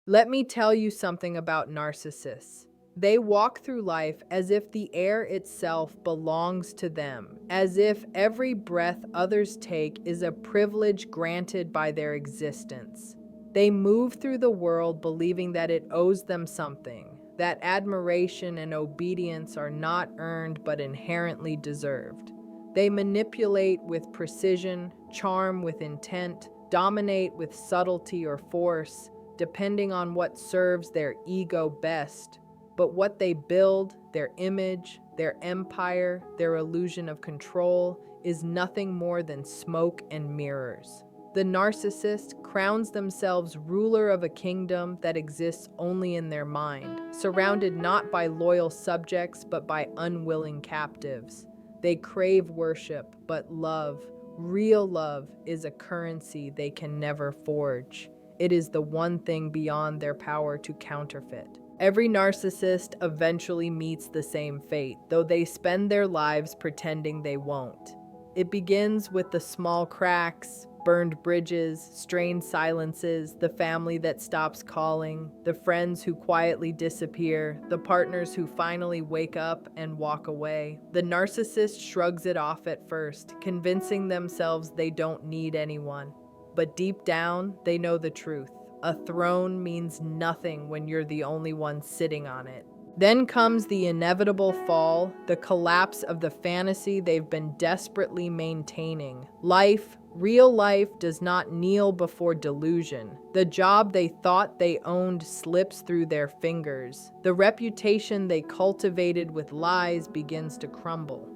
Let me tell you something about narcissists. They walk through life as if the air itself belongs to them, as if every breath others take is a privilege granted by their existence. They move through the world believing that it owes them something, that admiration and obedience are not earned but inherently deserved. They manipulate with precision, charm with intent, dominate with subtlety or force, depending on what serves their ego best. But what they build, their image, their empire, their illusion of control, is nothing more than smoke and mirrors. The narcissist crowns themselves ruler of a kingdom that exists only in their mind, surrounded not by loyal subjects but by unwilling captives. They crave worship, but love, real love, is a currency they can never forge. It is the one thing beyond their power to counterfeit. Every narcissist eventually meets the same fate, though they spend their lives pretending they won't. It begins with the small cracks, burned bridges, strained silences, the family that stops calling, the friends who quietly disappear, the partners who finally wake up and walk away. The narcissist shrugs it off at first, convincing themselves they don't need anyone. But deep down, they know the truth. A throne means nothing when you're the only one sitting on it. Then comes the inevitable fall, the collapse of the fantasy they've been desperately maintaining. Life, real life, does not kneel before delusion. The job they thought they owned slips through their fingers. The reputation they cultivated with lies begins to crumble.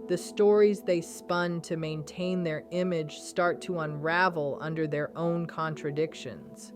The stories they spun to maintain their image start to unravel under their own contradictions.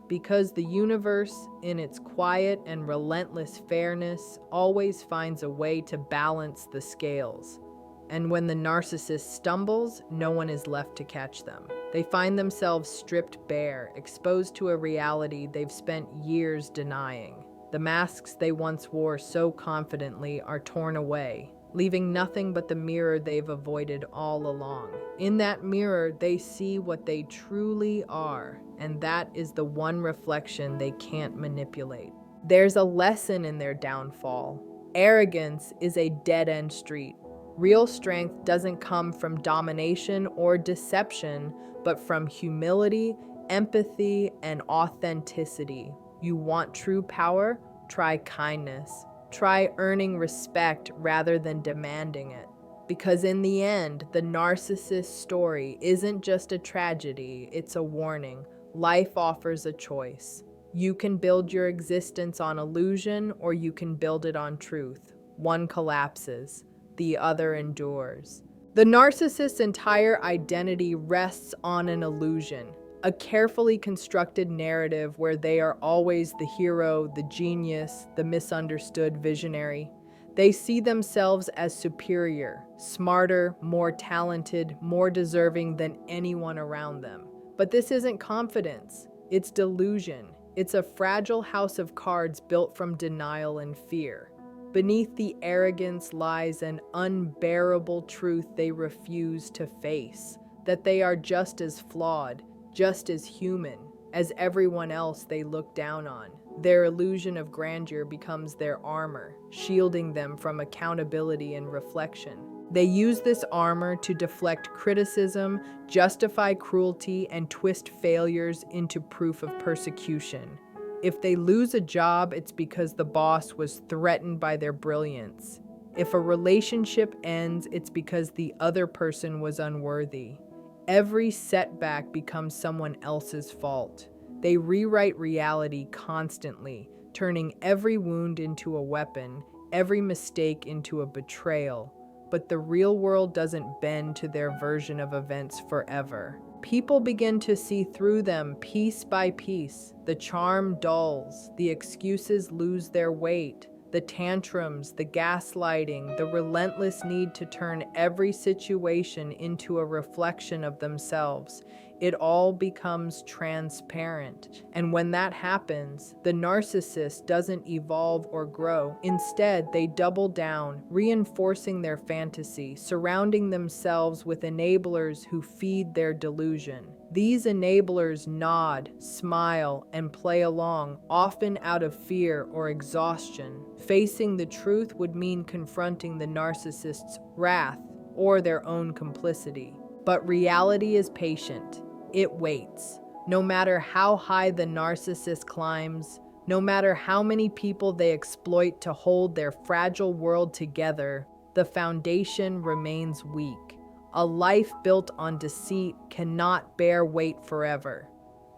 Because the universe, in its quiet and relentless fairness, always finds a way to balance the scales. And when the narcissist stumbles, no one is left to catch them. They find themselves stripped bare, exposed to a reality they've spent years denying. The masks they once wore so confidently are torn away, leaving nothing but the mirror they've avoided all along. In that mirror, they see what they truly are, and that is the one reflection they can't manipulate. There's a lesson in their downfall. Arrogance is a dead-end street. Real strength doesn't come from domination or deception, but from humility, empathy, and authenticity. You want true power? Try kindness. Try earning respect rather than demanding it. Because in the end, the narcissist story isn't just a tragedy, it's a warning. Life offers a choice. You can build your existence on illusion, or you can build it on truth. One collapses, the other endures. The narcissist's entire identity rests on an illusion. A carefully constructed narrative where they are always the hero, the genius, the misunderstood visionary. They see themselves as superior, smarter, more talented, more deserving than anyone around them. But this isn't confidence, it's delusion. It's a fragile house of cards built from denial and fear. Beneath the arrogance lies an unbearable truth they refuse to face, that they are just as flawed, just as human as everyone else they look down on. Their illusion of grandeur becomes their armor, shielding them from accountability and reflection. They use this armor to deflect criticism, justify cruelty, and twist failures into proof of persecution. If they lose a job, it's because the boss was threatened by their brilliance. If a relationship ends, it's because the other person was unworthy. Every setback becomes someone else's fault. They rewrite reality constantly, turning every wound into a weapon, every mistake into a betrayal. But the real world doesn't bend to their version of events forever. People begin to see through them piece by piece. The charm dulls, the excuses lose their weight. The tantrums, the gaslighting, the relentless need to turn every situation into a reflection of themselves. It all becomes transparent. And when that happens, the narcissist doesn't evolve or grow. Instead, they double down, reinforcing their fantasy, surrounding themselves with enablers who feed their delusion. These enablers nod, smile, and play along, often out of fear or exhaustion. Facing the truth would mean confronting the narcissist's wrath or their own complicity. But reality is patient. It waits. No matter how high the narcissist climbs, no matter how many people they exploit to hold their fragile world together, the foundation remains weak. A life built on deceit cannot bear weight forever.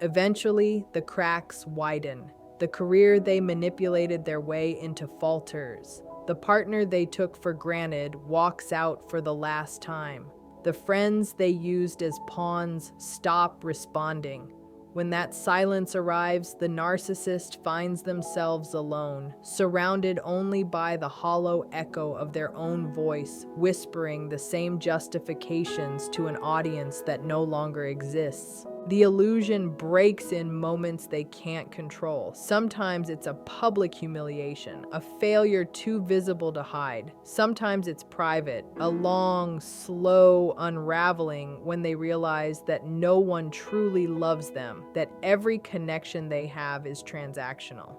Eventually, the cracks widen. The career they manipulated their way into falters. The partner they took for granted walks out for the last time. The friends they used as pawns stop responding. When that silence arrives, the narcissist finds themselves alone, surrounded only by the hollow echo of their own voice, whispering the same justifications to an audience that no longer exists. The illusion breaks in moments they can't control. Sometimes it's a public humiliation, a failure too visible to hide. Sometimes it's private, a long, slow unraveling when they realize that no one truly loves them, that every connection they have is transactional.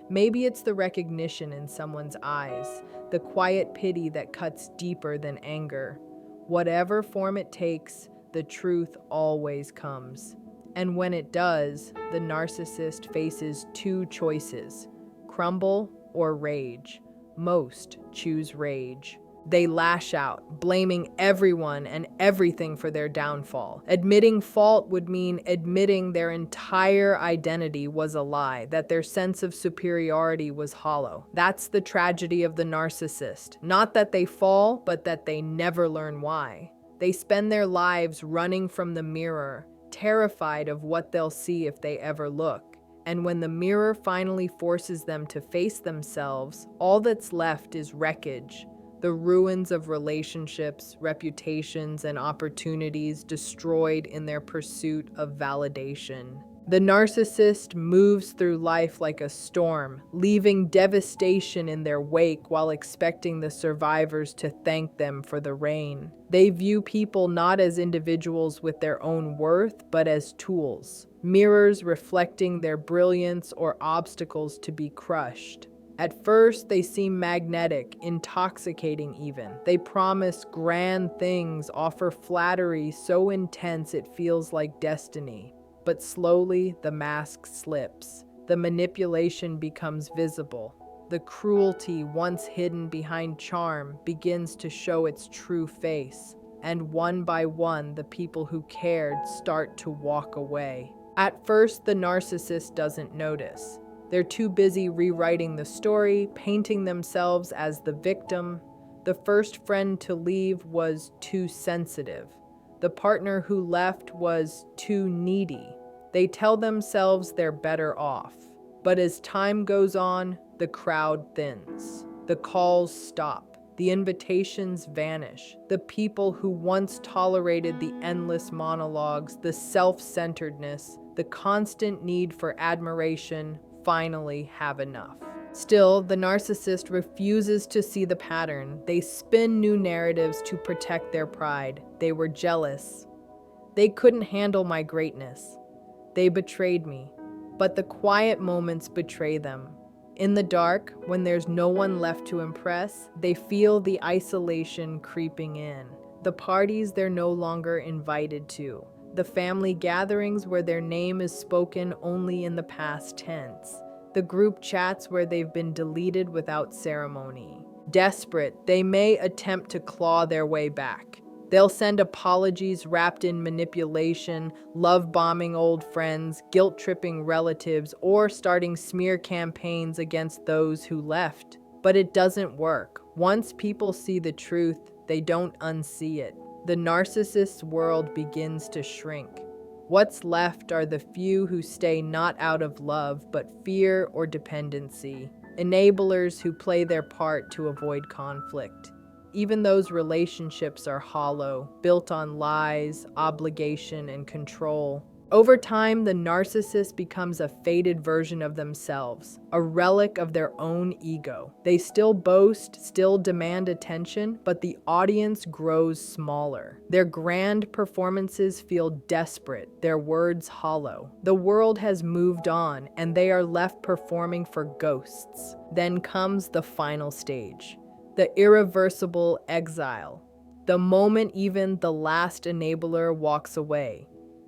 Maybe it's the recognition in someone's eyes, the quiet pity that cuts deeper than anger. Whatever form it takes, the truth always comes. And when it does, the narcissist faces two choices: crumble or rage. Most choose rage. They lash out, blaming everyone and everything for their downfall. Admitting fault would mean admitting their entire identity was a lie, that their sense of superiority was hollow. That's the tragedy of the narcissist. Not that they fall, but that they never learn why. They spend their lives running from the mirror, terrified of what they'll see if they ever look. And when the mirror finally forces them to face themselves, all that's left is wreckage. The ruins of relationships, reputations, and opportunities destroyed in their pursuit of validation. The narcissist moves through life like a storm, leaving devastation in their wake while expecting the survivors to thank them for the rain. They view people not as individuals with their own worth, but as tools, mirrors reflecting their brilliance or obstacles to be crushed. At first, they seem magnetic, intoxicating even. They promise grand things, offer flattery so intense it feels like destiny. But slowly, the mask slips. The manipulation becomes visible. The cruelty, once hidden behind charm, begins to show its true face. And one by one, the people who cared start to walk away. At first, the narcissist doesn't notice. They're too busy rewriting the story, painting themselves as the victim. The first friend to leave was too sensitive. The partner who left was too needy. They tell themselves they're better off. But as time goes on, the crowd thins. The calls stop. The invitations vanish. The people who once tolerated the endless monologues, the self-centeredness, the constant need for admiration, finally have enough. Still, the narcissist refuses to see the pattern. They spin new narratives to protect their pride. They were jealous. They couldn't handle my greatness. They betrayed me. But the quiet moments betray them. In the dark, when there's no one left to impress, they feel the isolation creeping in. The parties they're no longer invited to. The family gatherings where their name is spoken only in the past tense. The group chats where they've been deleted without ceremony. Desperate, they may attempt to claw their way back. They'll send apologies wrapped in manipulation, love-bombing old friends, guilt-tripping relatives, or starting smear campaigns against those who left. But it doesn't work. Once people see the truth, they don't unsee it. The narcissist's world begins to shrink. What's left are the few who stay not out of love, but fear or dependency. Enablers who play their part to avoid conflict. Even those relationships are hollow, built on lies, obligation, and control. Over time, the narcissist becomes a faded version of themselves, a relic of their own ego. They still boast, still demand attention, but the audience grows smaller. Their grand performances feel desperate, their words hollow. The world has moved on, and they are left performing for ghosts. Then comes the final stage, the irreversible exile. The moment even the last enabler walks away.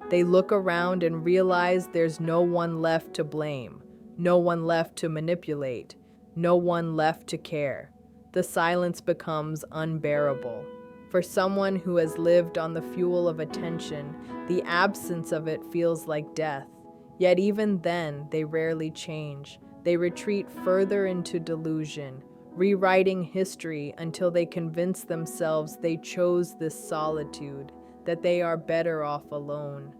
They look around and realize there's no one left to blame, no one left to manipulate, no one left to care. The silence becomes unbearable. For someone who has lived on the fuel of attention, the absence of it feels like death. Yet even then, they rarely change. They retreat further into delusion, rewriting history until they convince themselves they chose this solitude, that they are better off alone.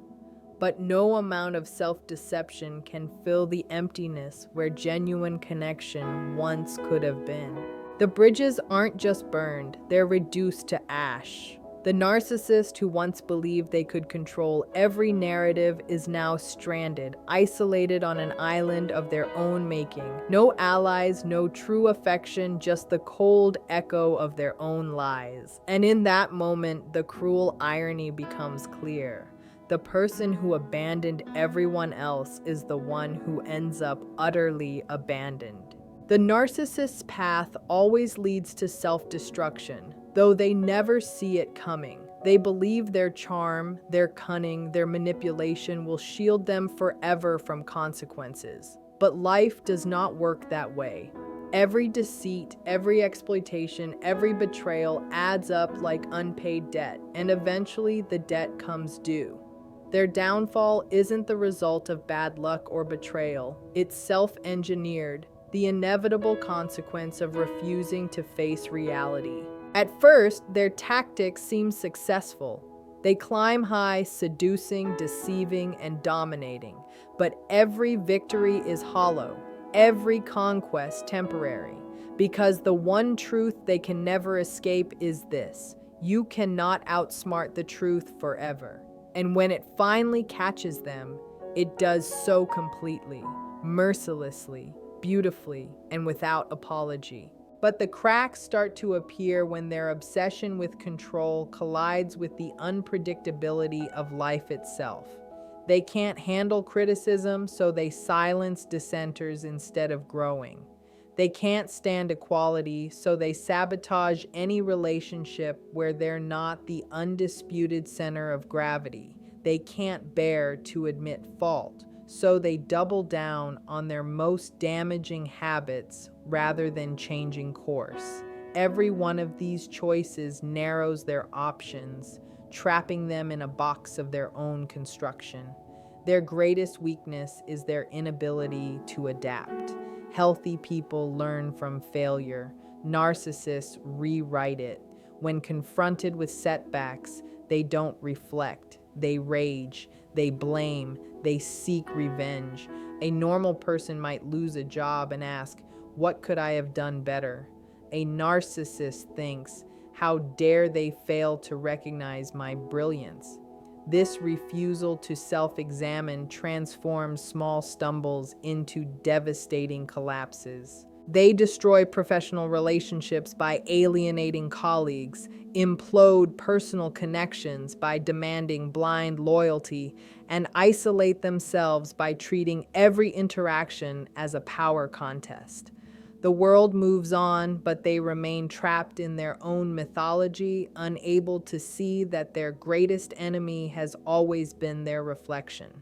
But no amount of self-deception can fill the emptiness where genuine connection once could have been. The bridges aren't just burned, they're reduced to ash. The narcissist who once believed they could control every narrative is now stranded, isolated on an island of their own making. No allies, no true affection, just the cold echo of their own lies. And in that moment, the cruel irony becomes clear. The person who abandoned everyone else is the one who ends up utterly abandoned. The narcissist's path always leads to self-destruction, though they never see it coming. They believe their charm, their cunning, their manipulation will shield them forever from consequences. But life does not work that way. Every deceit, every exploitation, every betrayal adds up like unpaid debt, and eventually the debt comes due. Their downfall isn't the result of bad luck or betrayal. It's self-engineered, the inevitable consequence of refusing to face reality. At first, their tactics seem successful. They climb high, seducing, deceiving, and dominating. But every victory is hollow, every conquest temporary. Because the one truth they can never escape is this: you cannot outsmart the truth forever. And when it finally catches them, it does so completely, mercilessly, beautifully, and without apology. But the cracks start to appear when their obsession with control collides with the unpredictability of life itself. They can't handle criticism, so they silence dissenters instead of growing. They can't stand equality, so they sabotage any relationship where they're not the undisputed center of gravity. They can't bear to admit fault, so they double down on their most damaging habits rather than changing course. Every one of these choices narrows their options, trapping them in a box of their own construction. Their greatest weakness is their inability to adapt. Healthy people learn from failure. Narcissists rewrite it. When confronted with setbacks, they don't reflect. They rage. They blame. They seek revenge. A normal person might lose a job and ask, "What could I have done better?" A narcissist thinks, "How dare they fail to recognize my brilliance?" This refusal to self-examine transforms small stumbles into devastating collapses. They destroy professional relationships by alienating colleagues, implode personal connections by demanding blind loyalty, and isolate themselves by treating every interaction as a power contest. The world moves on, but they remain trapped in their own mythology, unable to see that their greatest enemy has always been their reflection.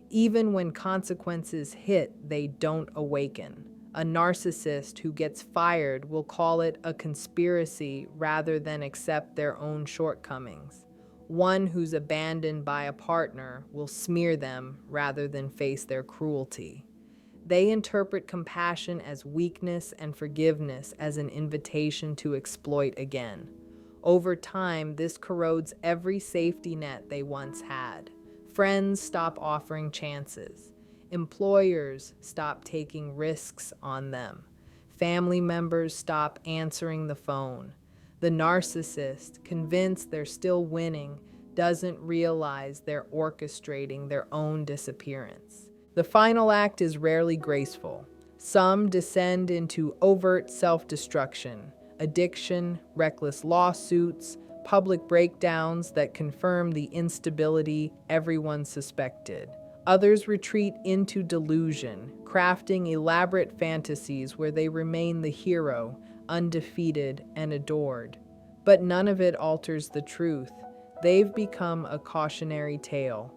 Even when consequences hit, they don't awaken. A narcissist who gets fired will call it a conspiracy rather than accept their own shortcomings. One who's abandoned by a partner will smear them rather than face their cruelty. They interpret compassion as weakness and forgiveness as an invitation to exploit again. Over time, this corrodes every safety net they once had. Friends stop offering chances. Employers stop taking risks on them. Family members stop answering the phone. The narcissist, convinced they're still winning, doesn't realize they're orchestrating their own disappearance. The final act is rarely graceful. Some descend into overt self-destruction, addiction, reckless lawsuits, public breakdowns that confirm the instability everyone suspected. Others retreat into delusion, crafting elaborate fantasies where they remain the hero, undefeated and adored. But none of it alters the truth. They've become a cautionary tale.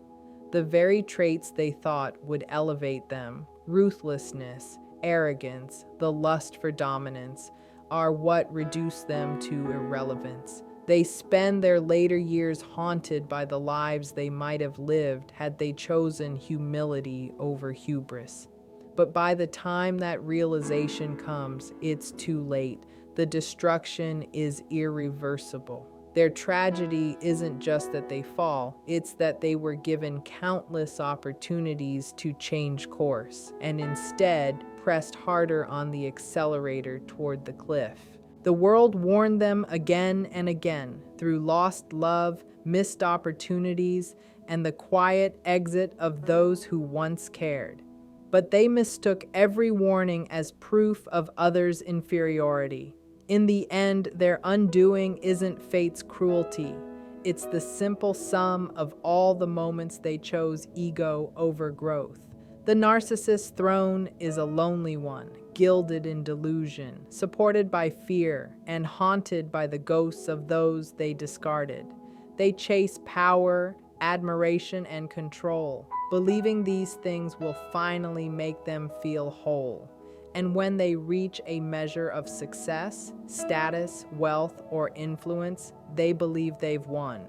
The very traits they thought would elevate them, ruthlessness, arrogance, the lust for dominance, are what reduce them to irrelevance. They spend their later years haunted by the lives they might have lived had they chosen humility over hubris. But by the time that realization comes, it's too late. The destruction is irreversible. Their tragedy isn't just that they fall, it's that they were given countless opportunities to change course, and instead pressed harder on the accelerator toward the cliff. The world warned them again and again through lost love, missed opportunities, and the quiet exit of those who once cared. But they mistook every warning as proof of others' inferiority. In the end, their undoing isn't fate's cruelty. It's the simple sum of all the moments they chose ego over growth. The narcissist's throne is a lonely one, gilded in delusion, supported by fear, and haunted by the ghosts of those they discarded. They chase power, admiration, and control, believing these things will finally make them feel whole. And when they reach a measure of success, status, wealth, or influence, they believe they've won.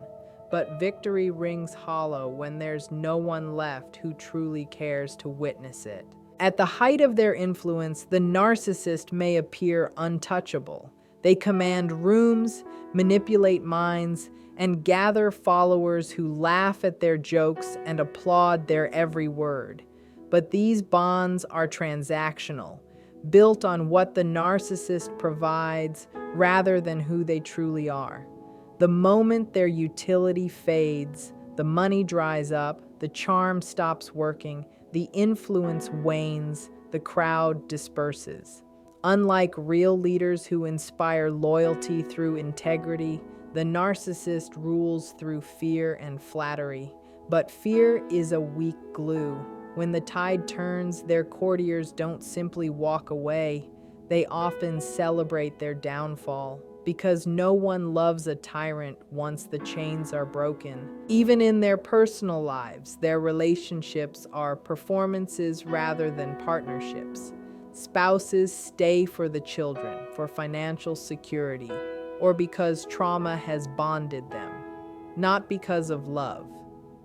But victory rings hollow when there's no one left who truly cares to witness it. At the height of their influence, the narcissist may appear untouchable. They command rooms, manipulate minds, and gather followers who laugh at their jokes and applaud their every word. But these bonds are transactional, built on what the narcissist provides rather than who they truly are. The moment their utility fades, the money dries up, the charm stops working, the influence wanes, the crowd disperses. Unlike real leaders who inspire loyalty through integrity, the narcissist rules through fear and flattery. But fear is a weak glue. When the tide turns, their courtiers don't simply walk away. They often celebrate their downfall, because no one loves a tyrant once the chains are broken. Even in their personal lives, their relationships are performances rather than partnerships. Spouses stay for the children, for financial security, or because trauma has bonded them, not because of love.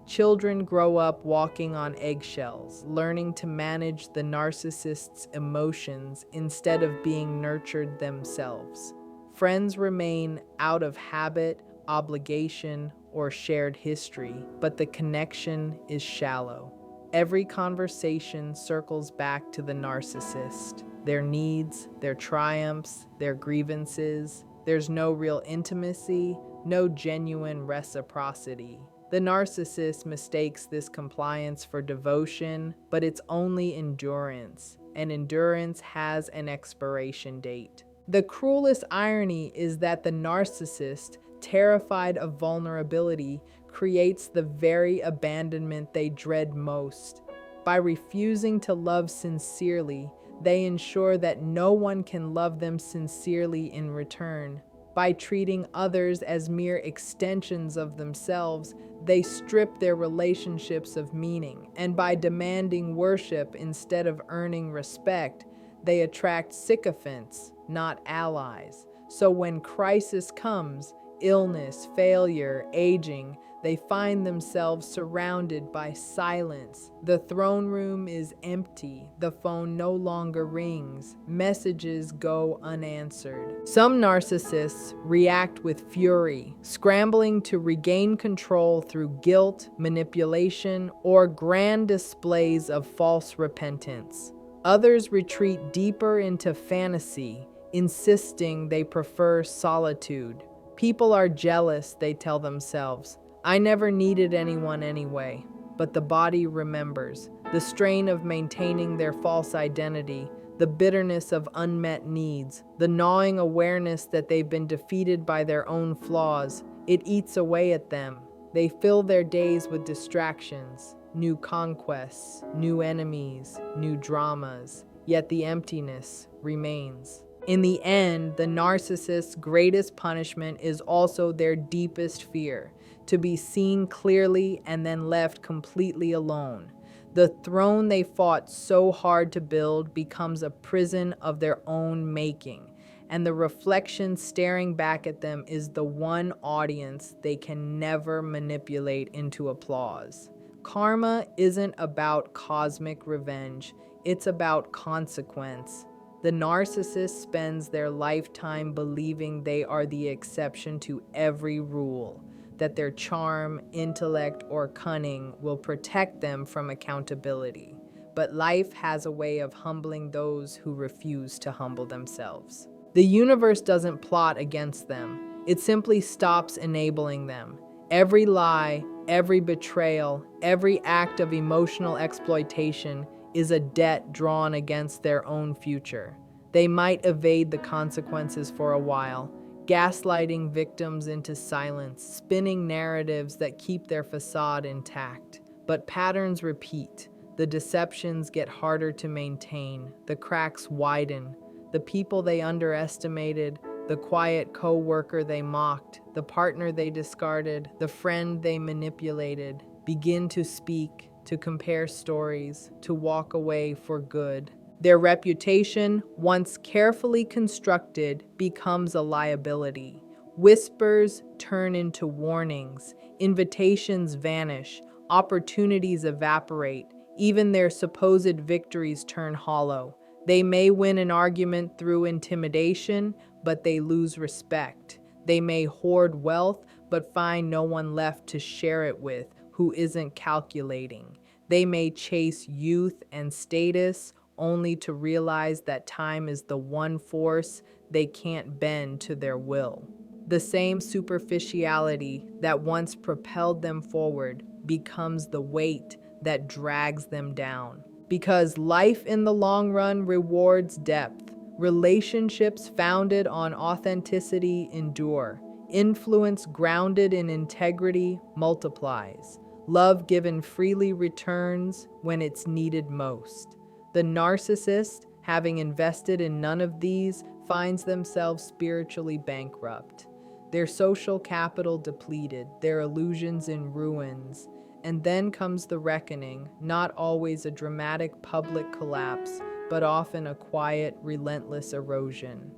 Children grow up walking on eggshells, learning to manage the narcissist's emotions instead of being nurtured themselves. Friends remain out of habit, obligation, or shared history, but the connection is shallow. Every conversation circles back to the narcissist, their needs, their triumphs, their grievances. There's no real intimacy, no genuine reciprocity. The narcissist mistakes this compliance for devotion, but it's only endurance, and endurance has an expiration date. The cruelest irony is that the narcissist, terrified of vulnerability, creates the very abandonment they dread most. By refusing to love sincerely, they ensure that no one can love them sincerely in return. By treating others as mere extensions of themselves, they strip their relationships of meaning. And by demanding worship instead of earning respect, they attract sycophants, not allies. So when crisis comes, illness, failure, aging, they find themselves surrounded by silence. The throne room is empty. The phone no longer rings. Messages go unanswered. Some narcissists react with fury, scrambling to regain control through guilt, manipulation, or grand displays of false repentance. Others retreat deeper into fantasy, insisting they prefer solitude, People are jealous, they tell themselves. I never needed anyone anyway. But the body remembers the strain of maintaining their false identity, the bitterness of unmet needs, the gnawing awareness that they've been defeated by their own flaws. It eats away at them. They fill their days with distractions, new conquests, new enemies, new dramas, yet the emptiness remains. In the end, the narcissist's greatest punishment is also their deepest fear, to be seen clearly and then left completely alone. The throne they fought so hard to build becomes a prison of their own making, and the reflection staring back at them is the one audience they can never manipulate into applause. Karma isn't about cosmic revenge, it's about consequence. The narcissist spends their lifetime believing they are the exception to every rule, that their charm, intellect, or cunning will protect them from accountability. But life has a way of humbling those who refuse to humble themselves. The universe doesn't plot against them. It simply stops enabling them. Every lie, every betrayal, every act of emotional exploitation is a debt drawn against their own future. They might evade the consequences for a while, gaslighting victims into silence, spinning narratives that keep their facade intact. But patterns repeat. The deceptions get harder to maintain. The cracks widen. The people they underestimated, the quiet co-worker they mocked, the partner they discarded, the friend they manipulated, begin to speak, to compare stories, to walk away for good. Their reputation, once carefully constructed, becomes a liability. Whispers turn into warnings, invitations vanish, opportunities evaporate, even their supposed victories turn hollow. They may win an argument through intimidation, but they lose respect. They may hoard wealth, but find no one left to share it with who isn't calculating. They may chase youth and status, only to realize that time is the one force they can't bend to their will. The same superficiality that once propelled them forward becomes the weight that drags them down. Because life in the long run rewards depth. Relationships founded on authenticity endure. Influence grounded in integrity multiplies. Love given freely returns when it's needed most. The narcissist, having invested in none of these, finds themselves spiritually bankrupt. Their social capital depleted, their illusions in ruins. And then comes the reckoning, not always a dramatic public collapse, but often a quiet, relentless erosion.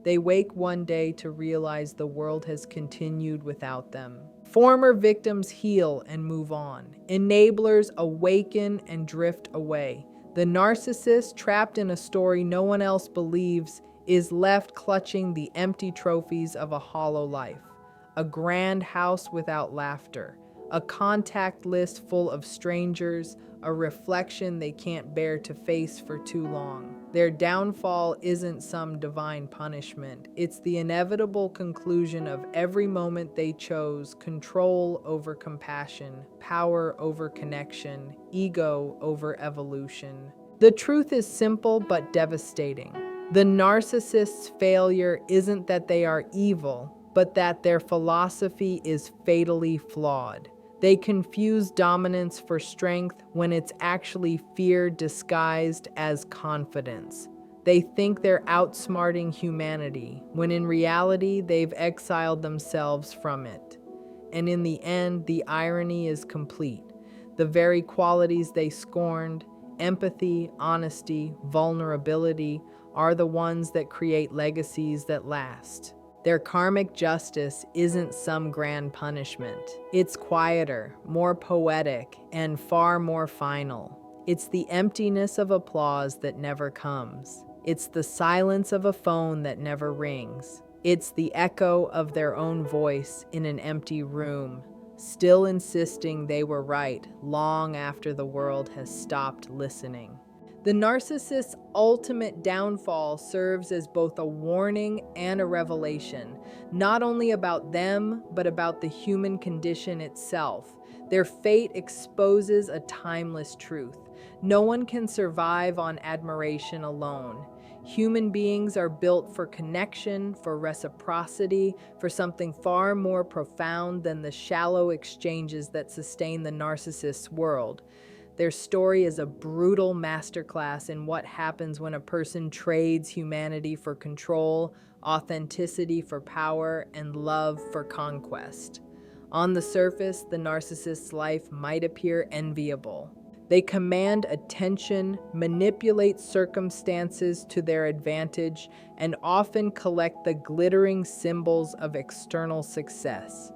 They wake one day to realize the world has continued without them. Former victims heal and move on. Enablers awaken and drift away. The narcissist, trapped in a story no one else believes, is left clutching the empty trophies of a hollow life. A grand house without laughter. A contact list full of strangers, a reflection they can't bear to face for too long. Their downfall isn't some divine punishment. It's the inevitable conclusion of every moment they chose: control over compassion, power over connection, ego over evolution. The truth is simple but devastating. The narcissist's failure isn't that they are evil, but that their philosophy is fatally flawed. They confuse dominance for strength when it's actually fear disguised as confidence. They think they're outsmarting humanity, when in reality they've exiled themselves from it. And in the end, the irony is complete. The very qualities they scorned, empathy, honesty, vulnerability, are the ones that create legacies that last. Their karmic justice isn't some grand punishment. It's quieter, more poetic, and far more final. It's the emptiness of applause that never comes. It's the silence of a phone that never rings. It's the echo of their own voice in an empty room, still insisting they were right long after the world has stopped listening. The narcissist's ultimate downfall serves as both a warning and a revelation, not only about them, but about the human condition itself. Their fate exposes a timeless truth. No one can survive on admiration alone. Human beings are built for connection, for reciprocity, for something far more profound than the shallow exchanges that sustain the narcissist's world. Their story is a brutal masterclass in what happens when a person trades humanity for control, authenticity for power, and love for conquest. On the surface, the narcissist's life might appear enviable. They command attention, manipulate circumstances to their advantage, and often collect the glittering symbols of external success.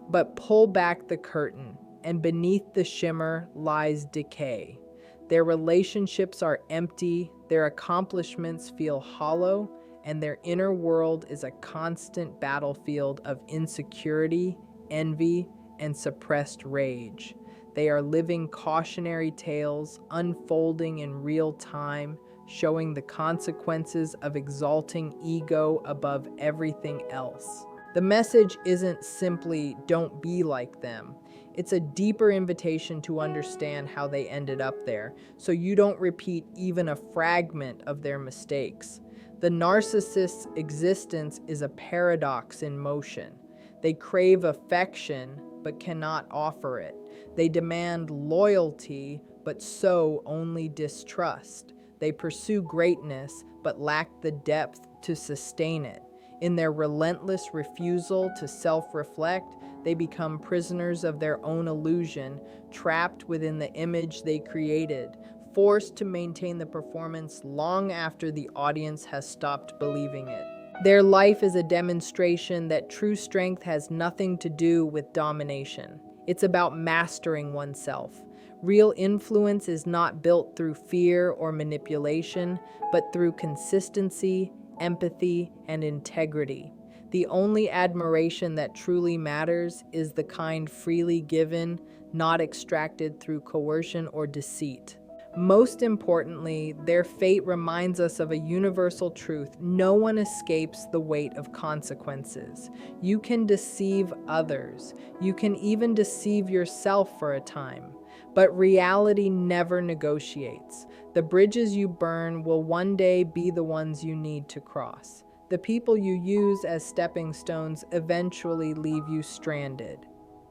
But pull back the curtain, and beneath the shimmer lies decay. Their relationships are empty, their accomplishments feel hollow, and their inner world is a constant battlefield of insecurity, envy, and suppressed rage. They are living cautionary tales unfolding in real time, showing the consequences of exalting ego above everything else. The message isn't simply, "Don't be like them." It's a deeper invitation to understand how they ended up there, so you don't repeat even a fragment of their mistakes. The narcissist's existence is a paradox in motion. They crave affection, but cannot offer it. They demand loyalty, but sow only distrust. They pursue greatness, but lack the depth to sustain it. In their relentless refusal to self-reflect, they become prisoners of their own illusion, trapped within the image they created, forced to maintain the performance long after the audience has stopped believing it. Their life is a demonstration that true strength has nothing to do with domination. It's about mastering oneself. Real influence is not built through fear or manipulation, but through consistency, empathy, and integrity. The only admiration that truly matters is the kind freely given, not extracted through coercion or deceit. Most importantly, their fate reminds us of a universal truth: no one escapes the weight of consequences. You can deceive others. You can even deceive yourself for a time. But reality never negotiates. The bridges you burn will one day be the ones you need to cross. The people you use as stepping stones eventually leave you stranded.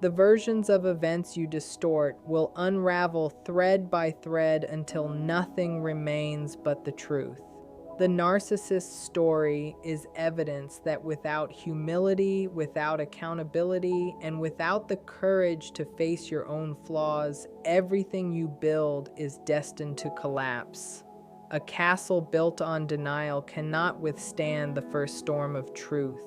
The versions of events you distort will unravel thread by thread until nothing remains but the truth. The narcissist's story is evidence that without humility, without accountability, and without the courage to face your own flaws, everything you build is destined to collapse. A castle built on denial cannot withstand the first storm of truth.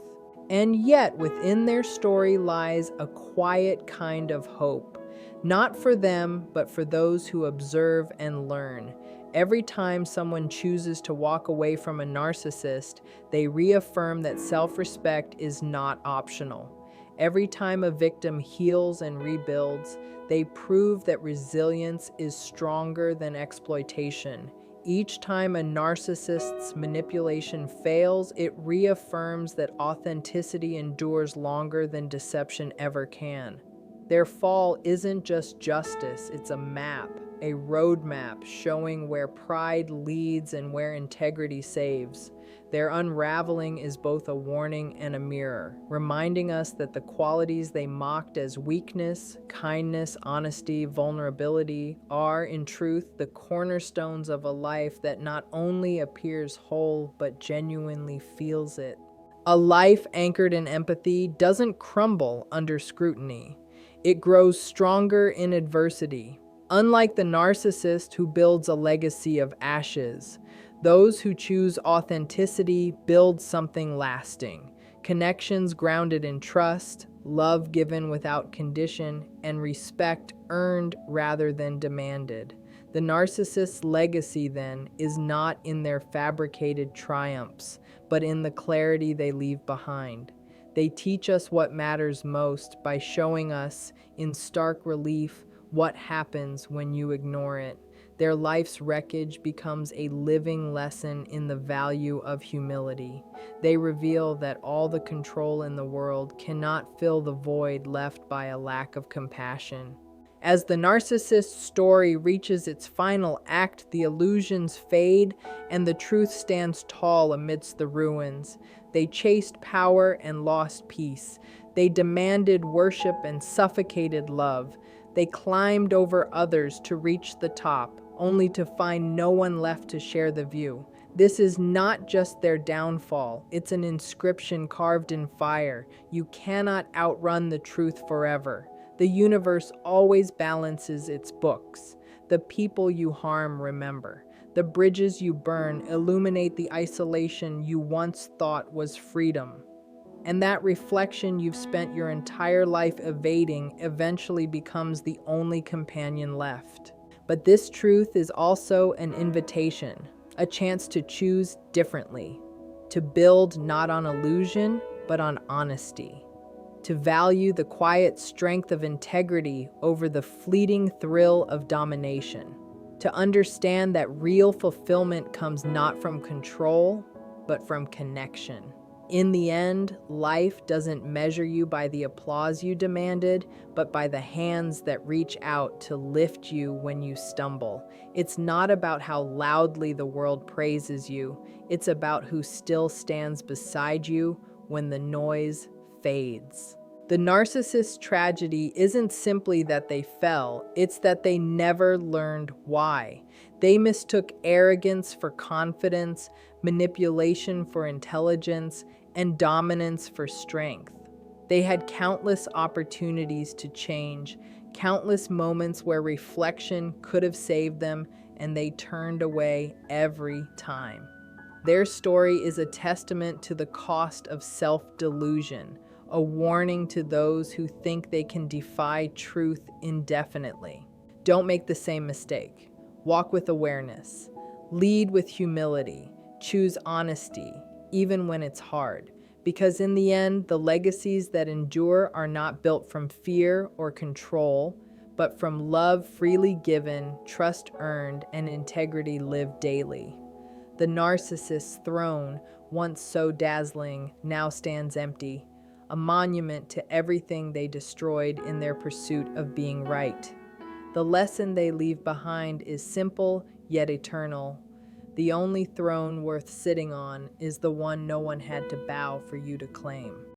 And yet, within their story lies a quiet kind of hope, not for them, but for those who observe and learn. Every time someone chooses to walk away from a narcissist, they reaffirm that self-respect is not optional. Every time a victim heals and rebuilds, they prove that resilience is stronger than exploitation. Each time a narcissist's manipulation fails, it reaffirms that authenticity endures longer than deception ever can. Their fall isn't just justice, it's a map, a roadmap showing where pride leads and where integrity saves. Their unraveling is both a warning and a mirror, reminding us that the qualities they mocked as weakness, kindness, honesty, vulnerability are, in truth, the cornerstones of a life that not only appears whole, but genuinely feels it. A life anchored in empathy doesn't crumble under scrutiny. It grows stronger in adversity. Unlike the narcissist who builds a legacy of ashes, those who choose authenticity build something lasting. Connections grounded in trust, love given without condition, and respect earned rather than demanded. The narcissist's legacy, then, is not in their fabricated triumphs, but in the clarity they leave behind. They teach us what matters most by showing us, in stark relief, what happens when you ignore it. Their life's wreckage becomes a living lesson in the value of humility. They reveal that all the control in the world cannot fill the void left by a lack of compassion. As the narcissist's story reaches its final act, the illusions fade and the truth stands tall amidst the ruins. They chased power and lost peace. They demanded worship and suffocated love. They climbed over others to reach the top, only to find no one left to share the view. This is not just their downfall, it's an inscription carved in fire. You cannot outrun the truth forever. The universe always balances its books. The people you harm remember. The bridges you burn illuminate the isolation you once thought was freedom. And that reflection you've spent your entire life evading eventually becomes the only companion left. But this truth is also an invitation, a chance to choose differently, to build not on illusion, but on honesty, to value the quiet strength of integrity over the fleeting thrill of domination, to understand that real fulfillment comes not from control, but from connection. In the end, life doesn't measure you by the applause you demanded, but by the hands that reach out to lift you when you stumble. It's not about how loudly the world praises you, it's about who still stands beside you when the noise fades. The narcissist's tragedy isn't simply that they fell, it's that they never learned why. They mistook arrogance for confidence, manipulation for intelligence, and dominance for strength. They had countless opportunities to change, countless moments where reflection could have saved them, and they turned away every time. Their story is a testament to the cost of self-delusion, a warning to those who think they can defy truth indefinitely. Don't make the same mistake. Walk with awareness. Lead with humility. Choose honesty, even when it's hard. Because in the end, the legacies that endure are not built from fear or control, but from love freely given, trust earned, and integrity lived daily. The narcissist's throne, once so dazzling, now stands empty, a monument to everything they destroyed in their pursuit of being right. The lesson they leave behind is simple yet eternal. The only throne worth sitting on is the one no one had to bow for you to claim.